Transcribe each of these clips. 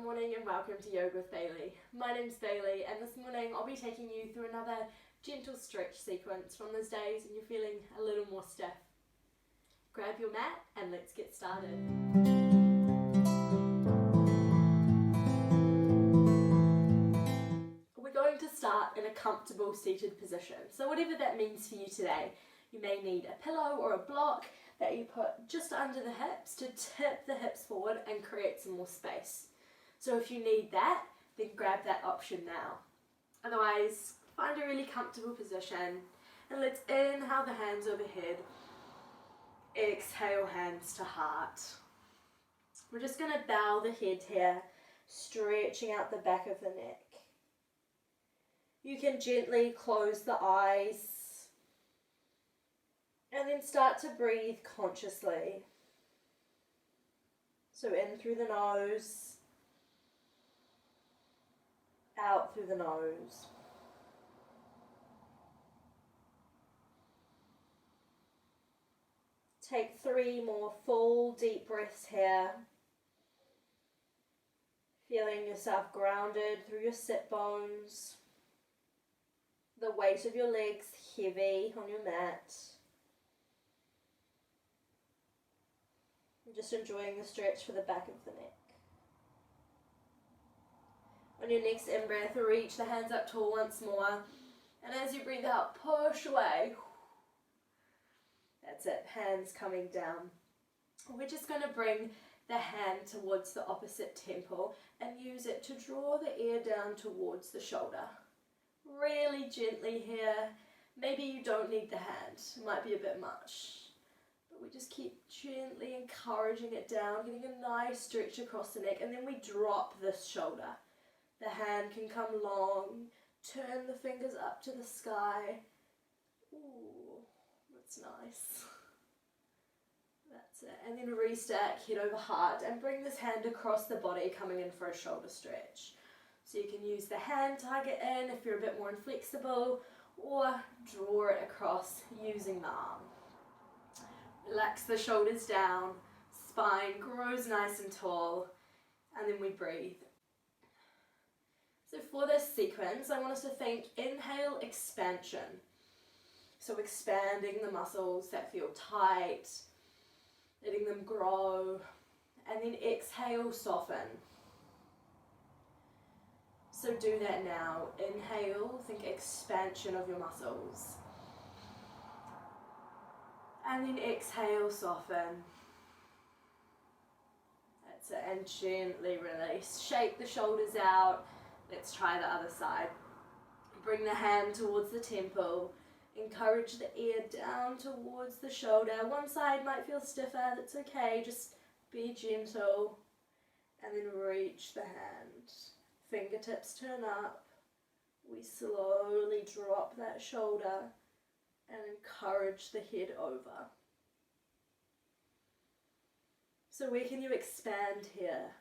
morning and welcome to Yoga with Bailey. My name's Bailey and this morning I'll be taking you through another gentle stretch sequence from those days when you're feeling a little more stiff. Grab your mat and let's get started. We're going to start in a comfortable seated position. So whatever that means for you today, you may need a pillow or a block that you put just under the hips to tip the hips forward and create some more space. So if you need that, then grab that option now. Otherwise, find a really comfortable position and let's inhale the hands overhead, exhale hands to heart. We're just going to bow the head here, stretching out the back of the neck. You can gently close the eyes and then start to breathe consciously. So in through the nose, out through the nose. Take 3 more full deep breaths here. Feeling yourself grounded through your sit bones. The weight of your legs heavy on your mat. Just enjoying the stretch for the back of the neck. On your next in-breath, reach the hands up tall once more. And as you breathe out, push away. That's it, hands coming down. We're just going to bring the hand towards the opposite temple and use it to draw the ear down towards the shoulder. Really gently here. Maybe you don't need the hand, it might be a bit much. We just keep gently encouraging it down, getting a nice stretch across the neck, and then we drop this shoulder. The hand can come long, turn the fingers up to the sky. Ooh, that's nice. That's it. And then restack head over heart and bring this hand across the body, coming in for a shoulder stretch. So you can use the hand target in if you're a bit more inflexible, or draw it across using the arm. Relax the shoulders down, spine grows nice and tall, and then we breathe. So for this sequence, I want us to think inhale, expansion. So expanding the muscles that feel tight, letting them grow, and then exhale, soften. So do that now. Inhale, think expansion of your muscles. And then exhale, soften. That's it, and gently release. Shake the shoulders out. Let's try the other side. Bring the hand towards the temple. Encourage the ear down towards the shoulder. One side might feel stiffer, that's okay. Just be gentle. And then reach the hand. Fingertips turn up. We slowly drop that shoulder and encourage the head over. So where can you expand here?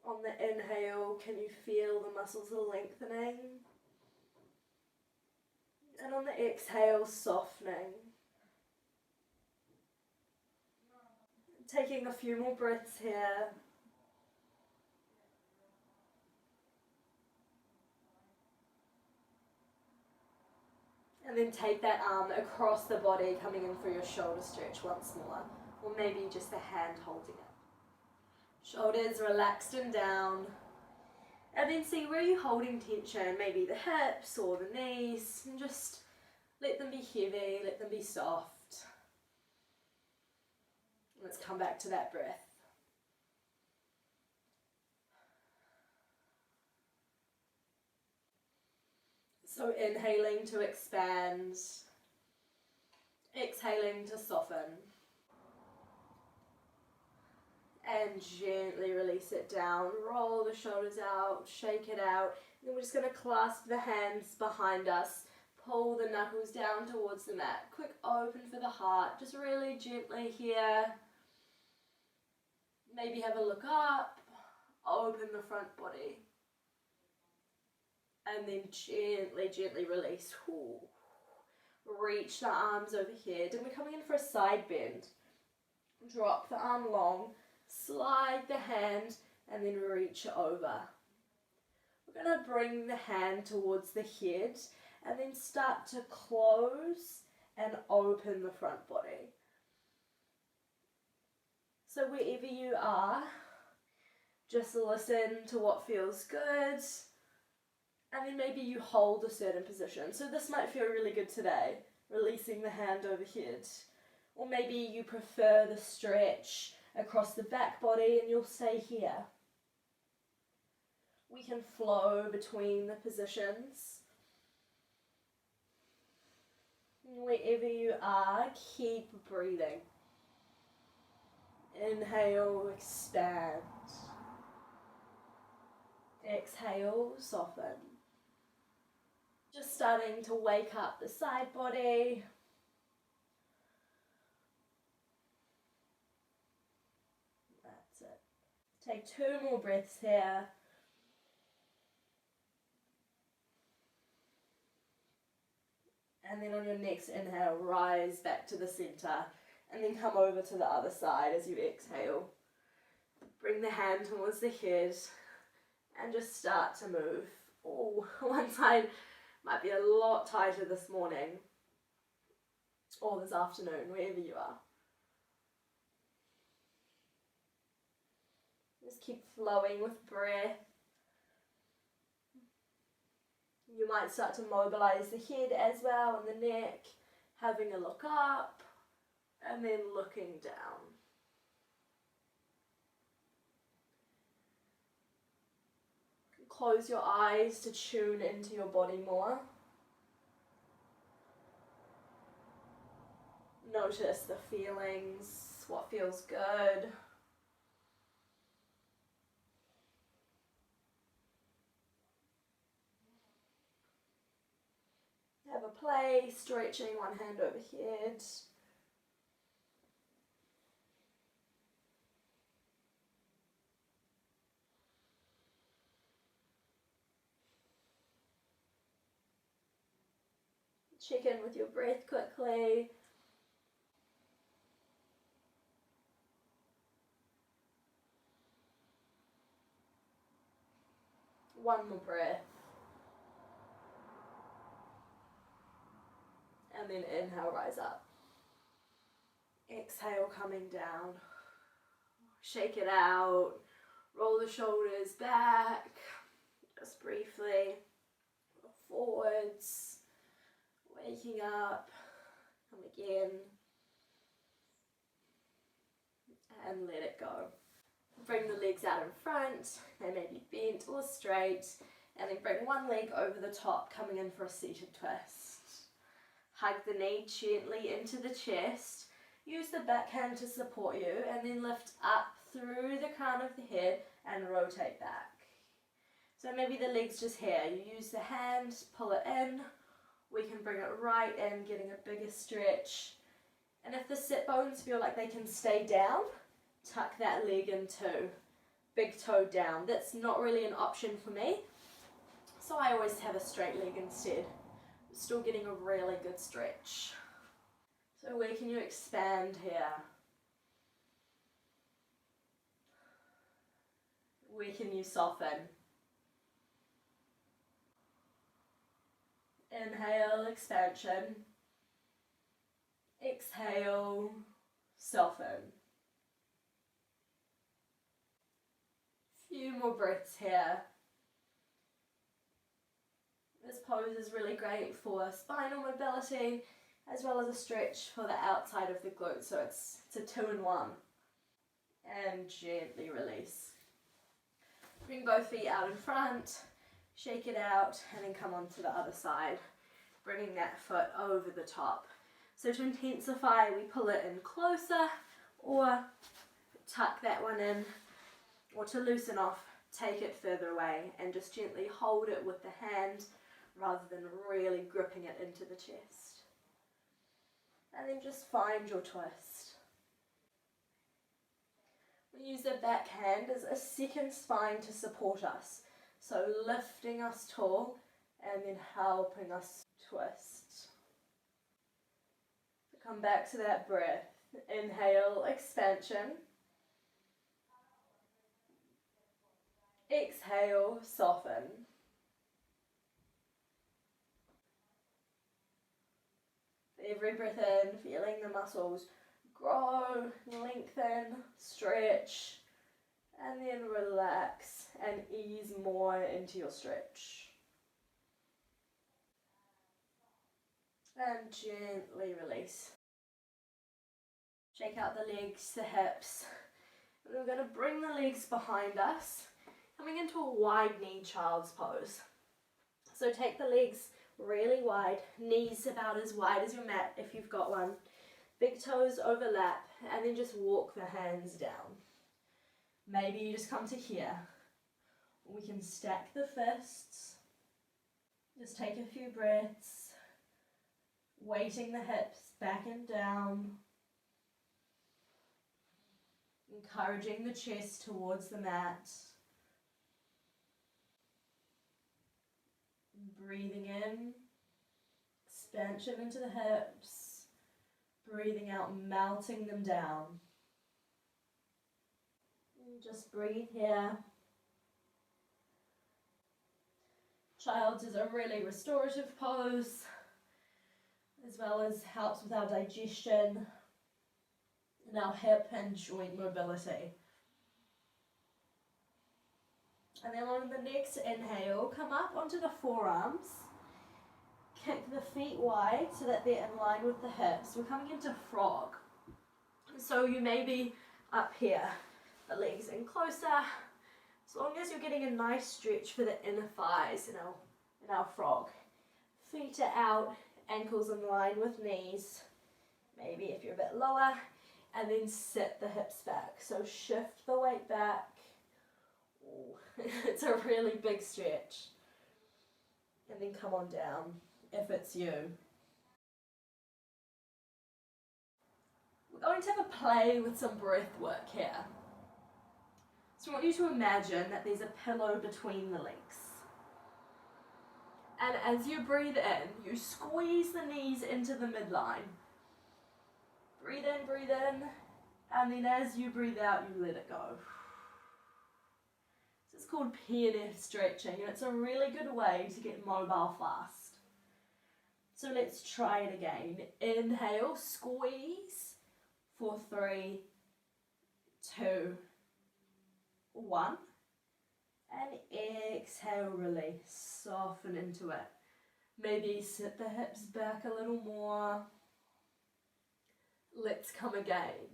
On the inhale, can you feel the muscles are lengthening? And on the exhale, softening. Taking a few more breaths here. And then take that arm across the body, coming in for your shoulder stretch once more. Or maybe just the hand holding it. Shoulders relaxed and down. And then see where you're holding tension, maybe the hips or the knees. And just let them be heavy, let them be soft. Let's come back to that breath. So inhaling to expand, exhaling to soften, and gently release it down. Roll the shoulders out, shake it out. And then we're just going to clasp the hands behind us, pull the knuckles down towards the mat. Quick open for the heart, just really gently here. Maybe have a look up, open the front body. And then gently, gently release. Ooh. Reach the arms overhead. And we're coming in for a side bend. Drop the arm long. Slide the hand and then reach it over. We're going to bring the hand towards the head and then start to close and open the front body. So wherever you are, just listen to what feels good, and then maybe you hold a certain position. So this might feel really good today, releasing the hand overhead. Or maybe you prefer the stretch across the back body and you'll stay here. We can flow between the positions. Wherever you are, keep breathing. Inhale, expand. Exhale, soften. Just starting to wake up the side body. That's it. Take 2 more breaths here. And then on your next inhale, rise back to the center and then come over to the other side as you exhale. Bring the hand towards the head and just start to move. Oh, one side might be a lot tighter this morning or this afternoon, wherever you are. Just keep flowing with breath. You might start to mobilize the head as well and the neck, having a look up and then looking down. Close your eyes to tune into your body more. Notice the feelings, what feels good. Have a play, stretching one hand overhead. Check in with your breath quickly. One more breath. And then inhale, rise up. Exhale, coming down. Shake it out. Roll the shoulders back. Just briefly. Forwards. Waking up. Come again. And let it go. Bring the legs out in front. They may be bent or straight. And then bring one leg over the top, coming in for a seated twist. Hug the knee gently into the chest. Use the back hand to support you and then lift up through the crown of the head and rotate back. So maybe the leg's just here. You use the hand, pull it in. We can bring it right in, getting a bigger stretch. And if the sit bones feel like they can stay down, tuck that leg in too. Big toe down. That's not really an option for me. So I always have a straight leg instead. Still getting a really good stretch. So where can you expand here? Where can you soften? Inhale, expansion. Exhale, soften. Few more breaths here. This pose is really great for spinal mobility as well as a stretch for the outside of the glutes, so it's a 2-in-1. And gently release. Bring both feet out in front, shake it out, and then come on to the other side, bringing that foot over the top. So to intensify, we pull it in closer, or tuck that one in, or to loosen off, take it further away and just gently hold it with the hand rather than really gripping it into the chest. And then just find your twist. We use the back hand as a second spine to support us. So lifting us tall and then helping us twist. So come back to that breath. Inhale, expansion. Exhale, soften. Every breath in, feeling the muscles grow, lengthen, stretch, and then relax and ease more into your stretch. And gently release. Shake out the legs, the hips. And we're going to bring the legs behind us, coming into a wide knee child's pose. So take the legs really wide, knees about as wide as your mat if you've got one. Big toes overlap, and then just walk the hands down. Maybe you just come to here. We can stack the fists. Just take a few breaths, weighting the hips back and down, encouraging the chest towards the mat. Breathing in, expansion into the hips. Breathing out, melting them down. And just breathe here. Child's is a really restorative pose, as well as helps with our digestion and our hip and joint mobility. And then on the next inhale, come up onto the forearms. Kick the feet wide so that they're in line with the hips. We're coming into frog. So you may be up here, the legs in closer. As long as you're getting a nice stretch for the inner thighs in our frog. Feet are out, ankles in line with knees. Maybe if you're a bit lower, and then sit the hips back. So shift the weight back. Ooh, it's a really big stretch. And then come on down if it's you. We're going to have a play with some breath work here. So I want you to imagine that there's a pillow between the legs. And as you breathe in, you squeeze the knees into the midline. Breathe in, and then as you breathe out, you let it go. This is called PNF stretching, and it's a really good way to get mobile fast. So let's try it again. Inhale, squeeze for 3, 2, 1. And exhale, release, soften into it. Maybe sit the hips back a little more. Let's come again.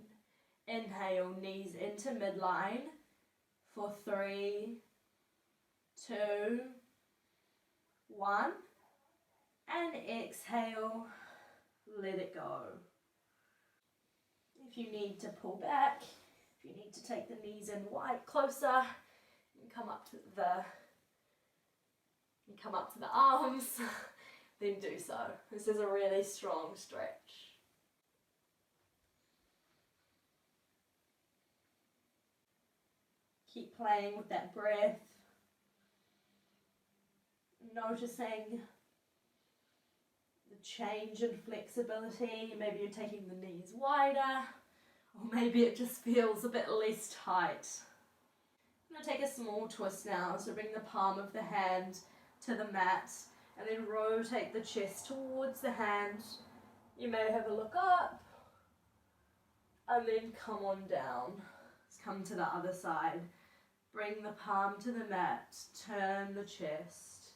Inhale, knees into midline for 3, 2, 1. And exhale, let it go. If you need to pull back, if you need to take the knees in wide, closer, and come up to the arms, then do so. This is a really strong stretch. Keep playing with that breath, noticing the change in flexibility. Maybe you're taking the knees wider, or maybe it just feels a bit less tight. I'm going to take a small twist now, so bring the palm of the hand to the mat, and then rotate the chest towards the hand. You may have a look up, and then come on down. Let's come to the other side. Bring the palm to the mat, turn the chest.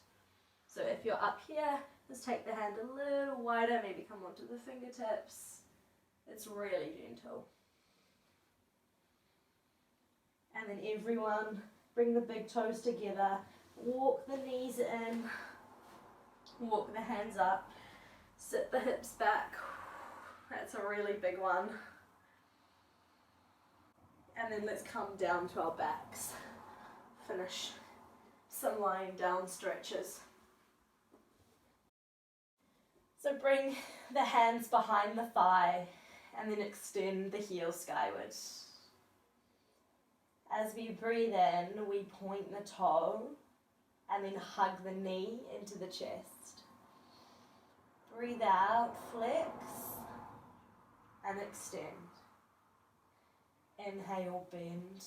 So if you're up here, just take the hand a little wider, maybe come onto the fingertips. It's really gentle. And then everyone, bring the big toes together, walk the knees in, walk the hands up, sit the hips back. That's a really big one. And then let's come down to our backs. Finish some lying down stretches. So bring the hands behind the thigh and then extend the heel skyward. As we breathe in, we point the toe and then hug the knee into the chest. Breathe out, flex and extend. Inhale, bend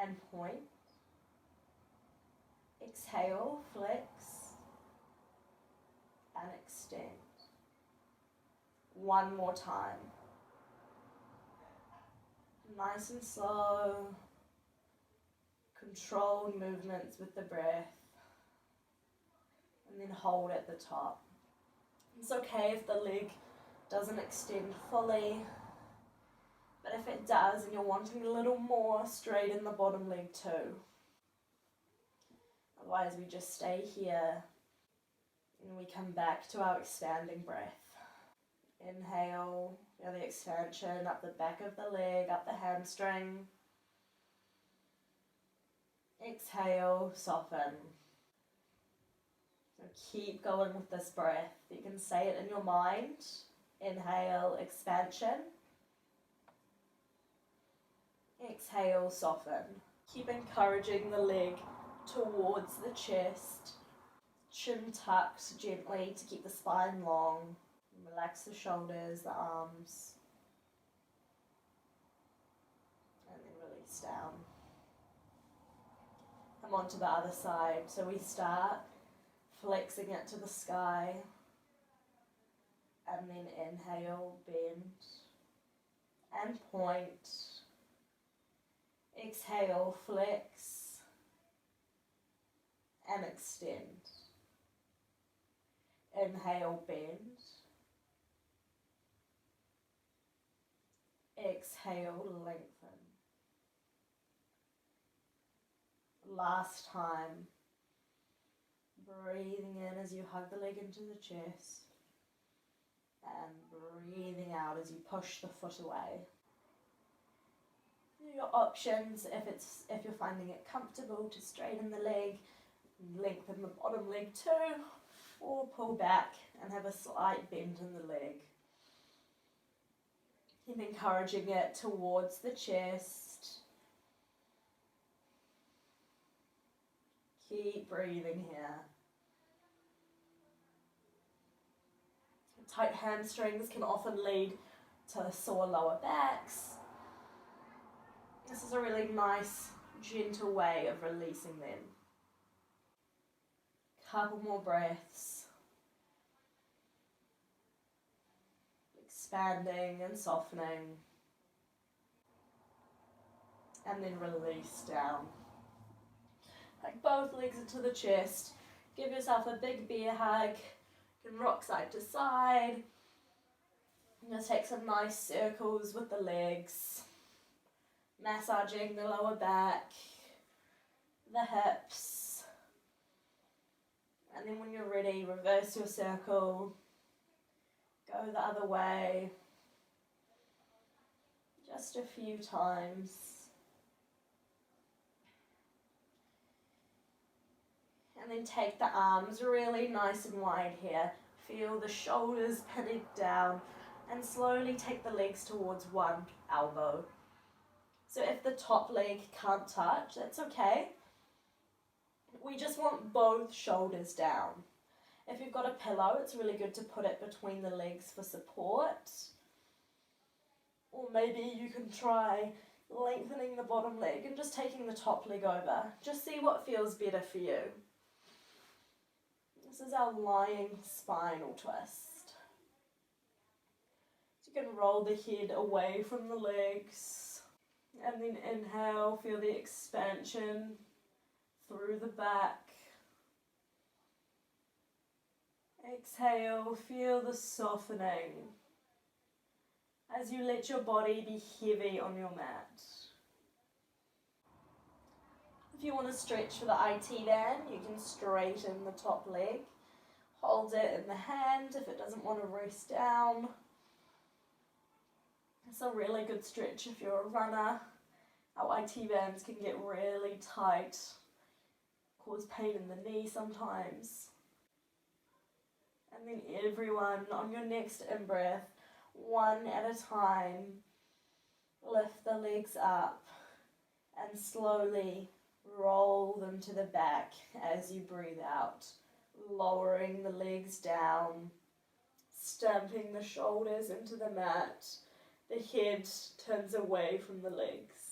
and point. Exhale, flex and extend. One more time. Nice and slow. Controlled movements with the breath. And then hold at the top. It's okay if the leg doesn't extend fully, but if it does and you're wanting a little more, straighten the bottom leg too. Otherwise we just stay here and we come back to our expanding breath. Inhale, feel the expansion up the back of the leg, up the hamstring. Exhale, soften. So keep going with this breath. You can say it in your mind. Inhale, expansion. Exhale, soften. Keep encouraging the leg towards the chest. Chin tucked gently to keep the spine long. Relax the shoulders, the arms. And then release down. Come on to the other side. So we start flexing it to the sky. And then inhale, bend and point. Exhale, flex and extend. Inhale, bend. Exhale, lengthen. Last time. Breathing in as you hug the leg into the chest. And breathing out as you push the foot away. Your options, if you're finding it comfortable, to straighten the leg, lengthen the bottom leg too, or pull back and have a slight bend in the leg. Keep encouraging it towards the chest. Keep breathing here. Tight hamstrings can often lead to sore lower backs. This is a really nice, gentle way of releasing them. Couple more breaths. Expanding and softening. And then release down. Hug both legs into the chest. Give yourself a big bear hug. You can rock side to side. Just take some nice circles with the legs. Massaging the lower back, the hips. And then when you're ready, reverse your circle. Go the other way. Just a few times. And then take the arms really nice and wide here. Feel the shoulders pinning down and slowly take the legs towards one elbow. So if the top leg can't touch, that's okay. We just want both shoulders down. If you've got a pillow, it's really good to put it between the legs for support. Or maybe you can try lengthening the bottom leg and just taking the top leg over. Just see what feels better for you. This is our lying spinal twist. So you can roll the head away from the legs. And then inhale, feel the expansion through the back. Exhale, feel the softening as you let your body be heavy on your mat. If you want to stretch for the IT band, you can straighten the top leg. Hold it in the hand if it doesn't want to rest down. It's a really good stretch if you're a runner. Our IT bands can get really tight, cause pain in the knee sometimes. And then everyone, on your next in-breath, one at a time, lift the legs up and slowly roll them to the back as you breathe out, lowering the legs down, stamping the shoulders into the mat. The head turns away from the legs.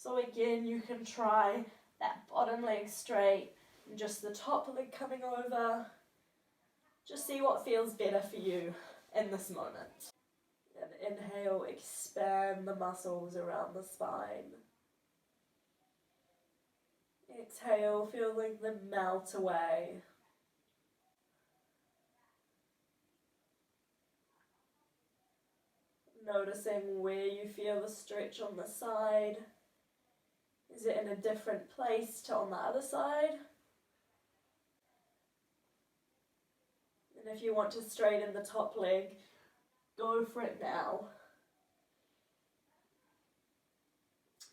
So again, you can try that bottom leg straight and just the top leg coming over. Just see what feels better for you in this moment. And inhale, expand the muscles around the spine. Exhale, feeling them melt away. Noticing where you feel the stretch on the side. Is it in a different place to on the other side? And if you want to straighten the top leg, go for it now.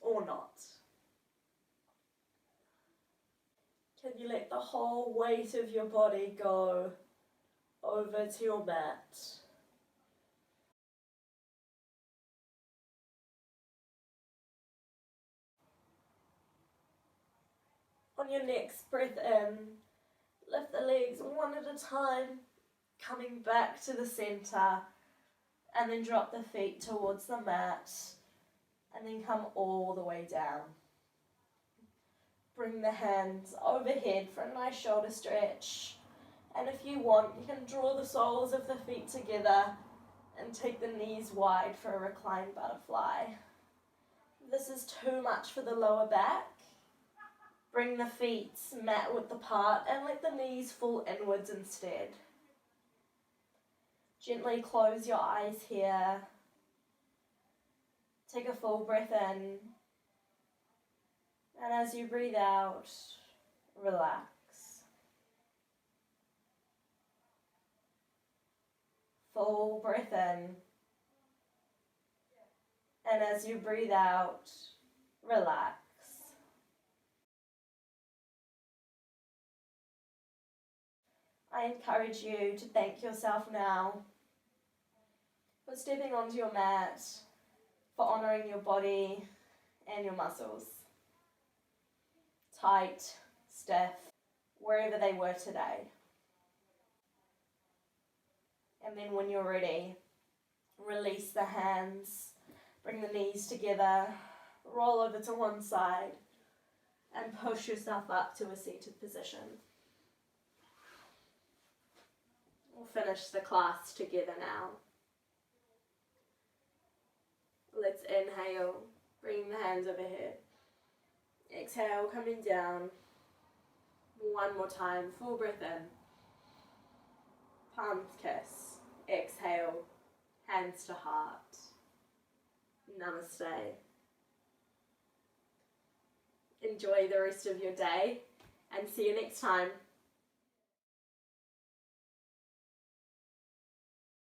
Or not. Can you let the whole weight of your body go over to your mat? On your next breath in, lift the legs one at a time, coming back to the center, and then drop the feet towards the mat, and then come all the way down. Bring the hands overhead for a nice shoulder stretch, and if you want, you can draw the soles of the feet together and take the knees wide for a reclined butterfly. If this is too much for the lower back, bring the feet mat width apart and let the knees fall inwards instead. Gently close your eyes here. Take a full breath in. And as you breathe out, relax. Full breath in. And as you breathe out, relax. I encourage you to thank yourself now for stepping onto your mat, for honouring your body and your muscles. Tight, stiff, wherever they were today. And then when you're ready, release the hands, bring the knees together, roll over to one side, and push yourself up to a seated position. We'll finish the class together now. Let's inhale, bring the hands overhead. Exhale, coming down. One more time, full breath in. Palms kiss. Exhale, hands to heart. Namaste. Enjoy the rest of your day and see you next time.